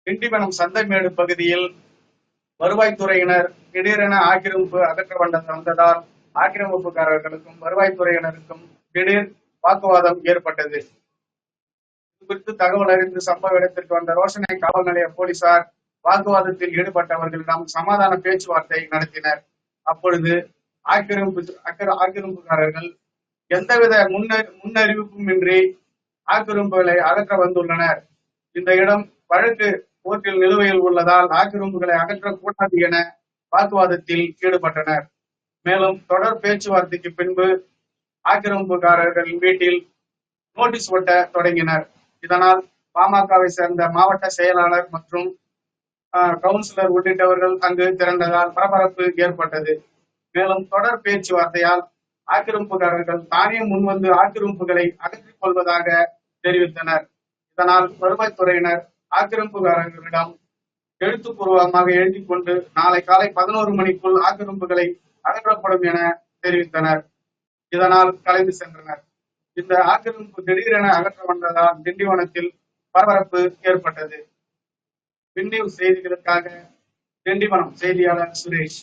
திண்டிவனம் சந்தைமேடு பகுதியில் வருவாய்த்துறையினர் திடீரென ஆக்கிரமிப்பு அகற்ற வந்ததால் ஆக்கிரமிப்புக்காரர்களுக்கும் வருவாய்த்துறையினருக்கும் திடீர் வாக்குவாதம் ஏற்பட்டது. இது குறித்து தகவல் அறிந்து சம்பவ இடத்திற்கு வந்த ரோஷனை காவல் நிலைய போலீசார் வாக்குவாதத்தில் ஈடுபட்டவர்களிடம் சமாதான பேச்சுவார்த்தை நடத்தினர். அப்பொழுது ஆக்கிரமிப்புக்காரர்கள் எந்தவித முன்னறிவிப்பும் இன்றி ஆக்கிரமிப்புகளை அகற்ற வந்துள்ளனர். இந்த இடம் வழக்கு கோர்ட்டில் நிலுவையில் உள்ளதால் ஆக்கிரமிப்புகளை அகற்றக்கூடாது என வாக்குவாதத்தில் ஈடுபட்டனர். மேலும் தொடர் பேச்சுவார்த்தைக்கு பின்பு ஆக்கிரமிப்புக்காரர்கள் வீட்டில் நோட்டீஸ் ஒட்ட தொடங்கினர். இதனால் பாமகவை சேர்ந்த மாவட்ட செயலாளர் மற்றும் கவுன்சிலர் உள்ளிட்டவர்கள் அங்கு திரண்டதால் பரபரப்பு ஏற்பட்டது. மேலும் தொடர் பேச்சுவார்த்தையால் ஆக்கிரமிப்புக்காரர்கள் தானே முன்வந்து ஆக்கிரமிப்புகளை அகற்றிக் கொள்வதாக தெரிவித்தனர். இதனால் வருவாய்த்துறையினர் ஆக்கிரமிப்புக்காரர்களிடம் எழுத்துப்பூர்வமாக எழுதிக் கொண்டு நாளை காலை 11 மணிக்குள் ஆக்கிரமிப்புகளை அகற்றப்படும் என தெரிவித்தனர். இதனால் கலைந்து சென்றனர். இந்த ஆக்கிரமிப்பு திடீரென அகற்ற வந்ததால் திண்டிவனத்தில் பரபரப்பு ஏற்பட்டது. வின் நியூஸ் செய்திகளுக்காக திண்டிவனம் செய்தியாளர் சுரேஷ்.